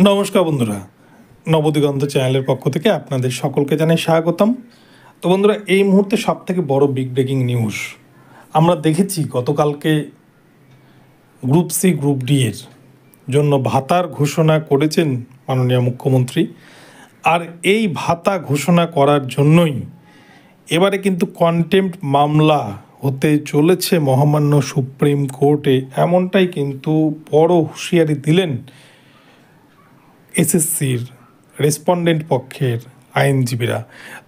নমস্কার বন্ধুরা, নবদিগন্ত চ্যানেলের পক্ষ থেকে আপনাদের সকলকে জানাই স্বাগতম। তো বন্ধুরা, এই মুহূর্তে সবথেকে বড় বিগ ব্রেকিং নিউজ আমরা দেখেছি। গতকালকে গ্রুপ সি গ্রুপ ডি এর জন্য ভাতার ঘোষণা করেছেন মাননীয় মুখ্যমন্ত্রী। আর এই ভাতা ঘোষণা করার জন্যই এবারে কিন্তু কন্টেম্প্ট মামলা হতে চলেছে মহামান্য সুপ্রিম কোর্টে, এমনটাই কিন্তু বড় হুঁশিয়ারি দিলেন এসএসসির রেসপন্ডেন্ট পক্ষের আইনজীবীরা।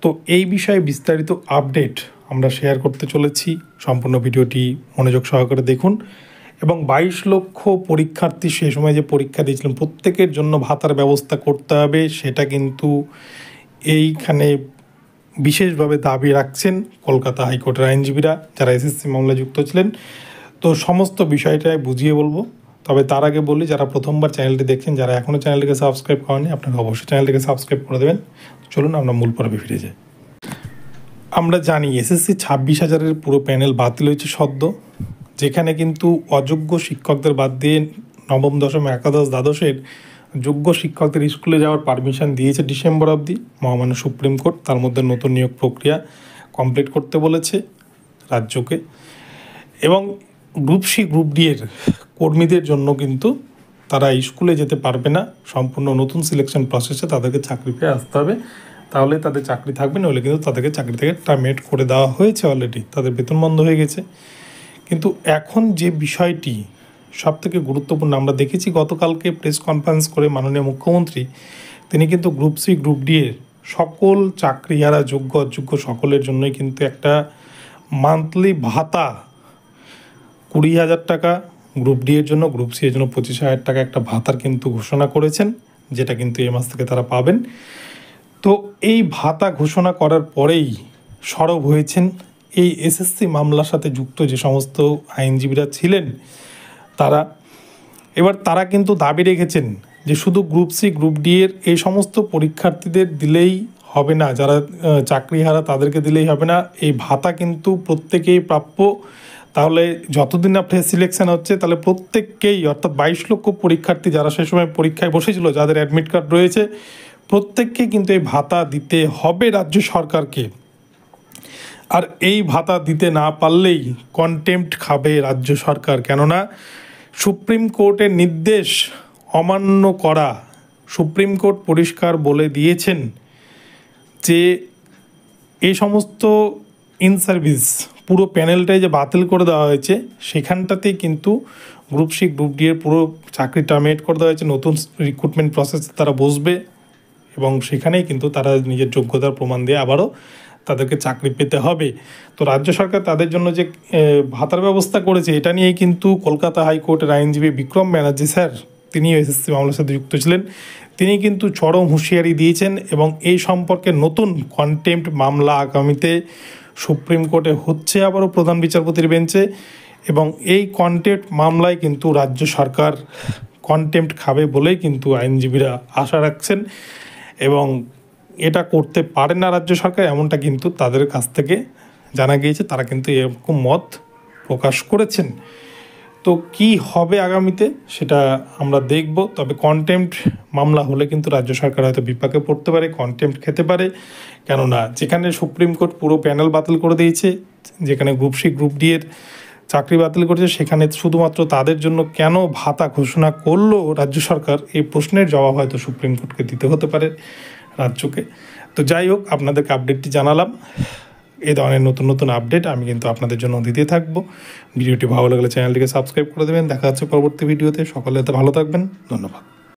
তো এই বিষয়ে বিস্তারিত আপডেট আমরা শেয়ার করতে চলেছি। সম্পূর্ণ ভিডিওটি মনোযোগ সহকারে দেখুন। এবং 22 লক্ষ পরীক্ষার্থী সে সময় যে পরীক্ষা দিয়েছিলেন, প্রত্যেকের জন্য ভাতার ব্যবস্থা করতে হবে, সেটা কিন্তু এইখানে বিশেষভাবে দাবি রাখছেন কলকাতা হাইকোর্টের আইনজীবীরা, যারা এসএসসি মামলায় যুক্ত ছিলেন। তো সমস্ত বিষয়টাই বুঝিয়ে বলবো। তবে তার আগে বলি, যারা প্রথমবার চ্যানেলটি দেখছেন, যারা এখনও চ্যানেলটিকে সাবস্ক্রাইব করেননি, আপনারা অবশ্যই চ্যানেলটিকে সাবস্ক্রাইব করে দেবেন। চলুন আমরা মূল পর্বে ফিরে যাই। আমরা জানি এসএসসি 26,000-এর পুরো প্যানেল বাতিল হয়েছে সদ্য, যেখানে কিন্তু অযোগ্য শিক্ষকদের বাদ দিয়ে নবম, দশম, একাদশ, দ্বাদশের যোগ্য শিক্ষকদের স্কুলে যাওয়ার পারমিশন দিয়েছে ডিসেম্বর অবধি মহামান্য সুপ্রিম কোর্ট। তার মধ্যে নতুন নিয়োগ প্রক্রিয়া কমপ্লিট করতে বলেছে রাজ্যকে। এবং গ্রুপ সি গ্রুপ ডি এর কর্মীদের জন্য কিন্তু তারা স্কুলে যেতে পারবে না, সম্পূর্ণ নতুন সিলেকশন প্রসেসে তাদেরকে চাকরি পেয়ে আসতে হবে, তাহলে তাদের চাকরি থাকবে, নইলে কিন্তু তাদেরকে চাকরি থেকে টার্মিনেট করে দেওয়া হয়েছে অলরেডি, তাদের বেতন বন্ধ হয়ে গেছে। কিন্তু এখন যে বিষয়টি সবথেকে গুরুত্বপূর্ণ, আমরা দেখেছি গতকালকে প্রেস কনফারেন্স করে মাননীয় মুখ্যমন্ত্রী তিনি কিন্তু গ্রুপ সি গ্রুপ ডি এর সকল চাকরিহারা যোগ্য অযোগ্য সকলের জন্যই কিন্তু একটা মান্থলি ভাতা 20,000 টাকা, গ্রুপ ডি এর জন্য, গ্রুপ সি এর জন্য 25,000 টাকা একটা ভাতার কিন্তু ঘোষণা করেছেন, যেটা কিন্তু এই মাস থেকে তারা পাবেন। তো এই ভাতা ঘোষণা করার পরেই সরব হয়েছেন এই এসএসসি মামলার সাথে যুক্ত যে সমস্ত আইনজীবীরা ছিলেন তারা। এবার তারা কিন্তু দাবি রেখেছেন যে শুধু গ্রুপ সি গ্রুপ ডি এর এই সমস্ত পরীক্ষার্থীদের দিলেই হবে না, যারা চাকরিহারা তাদেরকে দিলেই হবে না, এই ভাতা কিন্তু প্রত্যেকেই প্রাপ্য। তাহলে যতদিন আপনার সিলেকশন হচ্ছে, তাহলে প্রত্যেককেই, অর্থাৎ 22 লক্ষ পরীক্ষার্থী যারা সে সময় পরীক্ষায় বসেছিল, যাদের অ্যাডমিট কার্ড রয়েছে, প্রত্যেককে কিন্তু এই ভাতা দিতে হবে রাজ্য সরকারকে। আর এই ভাতা দিতে না পারলেই কন্টেম্প্ট খাবে রাজ্য সরকার, কেননা সুপ্রিম কোর্টের নির্দেশ অমান্য করা। সুপ্রিম কোর্ট পরিষ্কার বলে দিয়েছেন যে এই সমস্ত ইন সার্ভিস পুরো প্যানেলটাই যে বাতিল করে দেওয়া হয়েছে, সেখানটাতেই কিন্তু গ্রুপ সি গ্রুপ ডি এর পুরো চাকরি টার্মিনেট করে দেওয়া হয়েছে। নতুন রিক্রুটমেন্ট প্রসেস তারা বসবে এবং সেখানেই কিন্তু তারা নিজের যোগ্যতার প্রমাণ দিয়ে আবারও তাদেরকে চাকরি পেতে হবে। তো রাজ্য সরকার তাদের জন্য যে ভাতার ব্যবস্থা করেছে, এটা নিয়েই কিন্তু কলকাতা হাইকোর্টের আইনজীবী বিক্রম ব্যানার্জি স্যার, তিনি এসএসসি মামলার সাথে যুক্ত ছিলেন, তিনি কিন্তু চরম হুঁশিয়ারি দিয়েছেন। এবং এই সম্পর্কে নতুন কন্টেম্প্ট মামলা আগামীতে সুপ্রিম কোর্টে হচ্ছে আবারও প্রধান বিচারপতির বেঞ্চে। এবং এই কন্টেম্প্ট মামলায় কিন্তু রাজ্য সরকার কন্টেম্প্ট খাবে বলেই কিন্তু আইনজীবীরা আশা রাখছেন। এবং এটা করতে পারে না রাজ্য সরকার, এমনটা কিন্তু তাদের কাছ থেকে জানা গিয়েছে, তারা কিন্তু এরকম মত প্রকাশ করেছেন। তো কি হবে আগামীতে সেটা আমরা দেখব। তবে কন্টেম্প্ট মামলা হলে কিন্তু রাজ্য সরকার হয়তো বিপাকে পড়তে পারে, কন্টেম্প্ট খেতে পারে। কেননা যেখানে সুপ্রিম কোর্ট পুরো প্যানেল বাতিল করে দিয়েছে, যেখানে গ্রুপ সি গ্রুপ ডি এর চাকরি বাতিল করেছে, সেখানে শুধুমাত্র তাদের জন্য কেন ভাতা ঘোষণা করলো রাজ্য সরকার, এই প্রশ্নের জবাব হয়তো সুপ্রিম কোর্টকে দিতে হতে পারে রাজ্যকে। তো যাই হোক, আপনাদেরকে আপডেটটি জানালাম। এই ধরনের নতুন নতুন আপডেট আমি কিন্তু আপনাদের জন্য দিতে থাকবো। ভিডিওটি ভালো লাগলে চ্যানেলটিকে সাবস্ক্রাইব করে দেবেন। দেখা হচ্ছে পরবর্তী ভিডিওতে। সকলে ভালো থাকবেন, ধন্যবাদ।